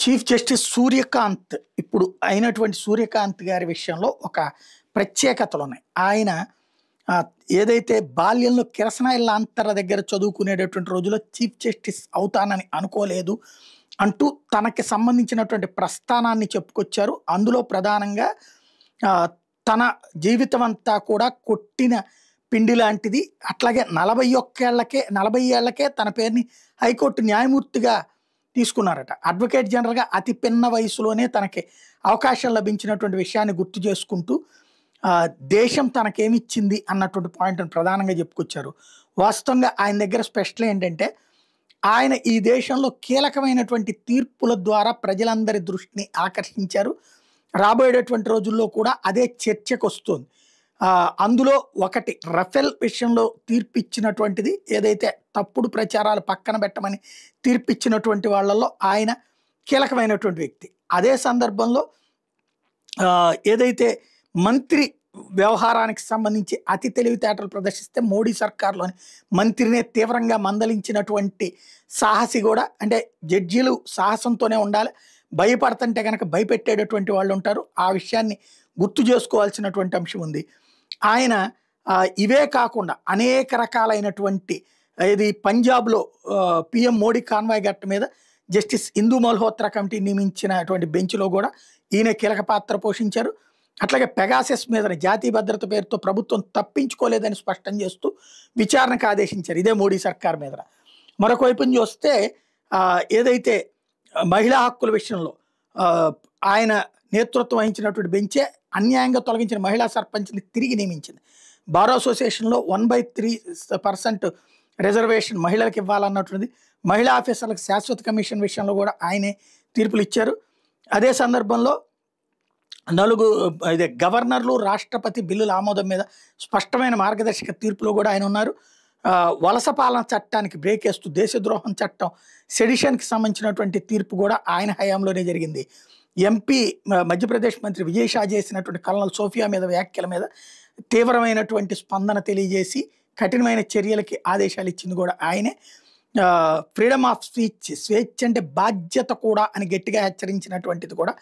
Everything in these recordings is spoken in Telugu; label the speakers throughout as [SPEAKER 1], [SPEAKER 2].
[SPEAKER 1] చీఫ్ జస్టిస్ సూర్యకాంత్ ఇప్పుడు అయినటువంటి సూర్యకాంత్ గారి విషయంలో ఒక ప్రత్యేకతలున్నాయి. ఆయన ఏదైతే బాల్యంలో కిరసనాయిల లాంతర్ల దగ్గర చదువుకునేటటువంటి రోజుల్లో చీఫ్ జస్టిస్ అవుతానని అనుకోలేదు అంటూ తనకి సంబంధించినటువంటి ప్రస్థానాన్ని చెప్పుకొచ్చారు. అందులో ప్రధానంగా తన జీవితం అంతా కూడా కొట్టిన పిండి లాంటిది. అట్లాగే 40 ఏళ్లకే తన పేరుని హైకోర్టు న్యాయమూర్తిగా తీసుకున్నారట. అడ్వకేట్ జనరల్గా అతి పిన్న వయసులోనే తనకి అవకాశం లభించినటువంటి విషయాన్ని గుర్తు చేసుకుంటూ దేశం తనకేమిచ్చింది అన్నటువంటి పాయింట్ని ప్రధానంగా చెప్పుకొచ్చారు. వాస్తవంగా ఆయన దగ్గర స్పెషల్ ఏంటంటే ఆయన ఈ దేశంలో కీలకమైనటువంటి తీర్పుల ద్వారా ప్రజలందరి దృష్టిని ఆకర్షించారు. రాబోయేటటువంటి రోజుల్లో కూడా అదే చర్చకు వస్తుంది. అందులో ఒకటి రఫేల్ విషయంలో తీర్పిచ్చినటువంటిది, ఏదైతే తప్పుడు ప్రచారాలు పక్కన పెట్టమని తీర్పిచ్చినటువంటి వాళ్ళల్లో ఆయన కీలకమైనటువంటి వ్యక్తి. అదే సందర్భంలో ఏదైతే మంత్రి వ్యవహారానికి సంబంధించి అతి తెలివితేటలు ప్రదర్శిస్తే మోడీ సర్కార్లోని మంత్రినే తీవ్రంగా మందలించినటువంటి సాహసి కూడా. అంటే జడ్జీలు సాహసంతోనే ఉండాలి, భయపడుతుంటే కనుక భయపెట్టేటటువంటి వాళ్ళు ఉంటారు. ఆ విషయాన్ని గుర్తు చేసుకోవాల్సినటువంటి అంశం ఉంది. ఆయన ఇవే కాకుండా అనేక రకాలైనటువంటి ఇది పంజాబ్లో పిఎం మోడీ కాన్వాయ్ ఘట్ట మీద జస్టిస్ ఇందు మల్హోత్రా కమిటీ నియమించినటువంటి బెంచ్లో కూడా ఈయన కీలక పాత్ర పోషించారు. అట్లాగే పెగాసెస్ మీద జాతీయ భద్రత పేరుతో ప్రభుత్వం తప్పించుకోలేదని స్పష్టం చేస్తూ విచారణకు ఆదేశించారు ఇదే మోడీ సర్కార్ మీద. మరొక వైపుని చూస్తే ఏదైతే మహిళా హక్కుల విషయంలో ఆయన నేతృత్వం వహించినటువంటి బెంచే అన్యాయంగా తొలగించిన మహిళా సర్పంచ్ని తిరిగి నియమించింది. బార్ అసోసియేషన్లో 1/3% రిజర్వేషన్ మహిళలకు ఇవ్వాలన్నటువంటిది. మహిళా ఆఫీసర్లకు శాశ్వత కమిషన్ విషయంలో కూడా ఆయనే తీర్పులు ఇచ్చారు. అదే సందర్భంలో గవర్నర్లు రాష్ట్రపతి బిల్లుల ఆమోదం మీద స్పష్టమైన మార్గదర్శక తీర్పులో కూడా ఆయన ఉన్నారు. వలస పాలన చట్టానికి బ్రేక్ వేస్తూ దేశద్రోహం చట్టం సెడిషన్కి సంబంధించినటువంటి తీర్పు కూడా ఆయన హయాంలోనే జరిగింది. ఎంపీ మధ్యప్రదేశ్ మంత్రి విజయ్ షా చేసినటువంటి కల్నల్ సోఫియా మీద వ్యాఖ్యల మీద తీవ్రమైనటువంటి స్పందన తెలియజేసి కఠినమైన చర్యలకి ఆదేశాలు ఇచ్చింది కూడా ఆయనే. ఫ్రీడమ్ ఆఫ్ స్వేచ్ఛ అంటే బాధ్యత కూడా అని గట్టిగా హెచ్చరించినటువంటిది కూడా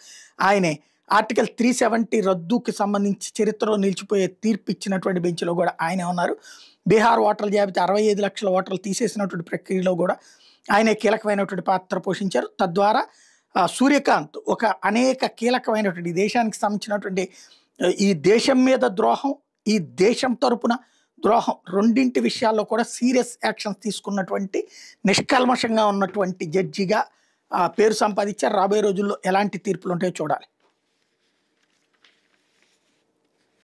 [SPEAKER 1] ఆయనే. ఆర్టికల్ 370 రద్దుకి సంబంధించి చరిత్రలో నిలిచిపోయే తీర్పు ఇచ్చినటువంటి బెంచ్లో కూడా ఆయనే ఉన్నారు. బీహార్ ఓటర్ల జాబితా 65 లక్షల ఓటర్లు తీసేసినటువంటి ప్రక్రియలో కూడా ఆయనే కీలకమైనటువంటి పాత్ర పోషించారు. తద్వారా సూర్యకాంత్ ఒక అనేక కీలకమైనటువంటి దేశానికి సంబంధించినటువంటి ఈ దేశం మీద ద్రోహం, ఈ దేశం తరపున ద్రోహం రెండింటి విషయాల్లో కూడా సీరియస్ యాక్షన్స్ తీసుకున్నటువంటి నిష్కల్మషంగా ఉన్నటువంటి జడ్జిగా పేరు సంపాదించారు. రాబోయే రోజుల్లో ఎలాంటి తీర్పులు ఉంటాయో చూడాలి.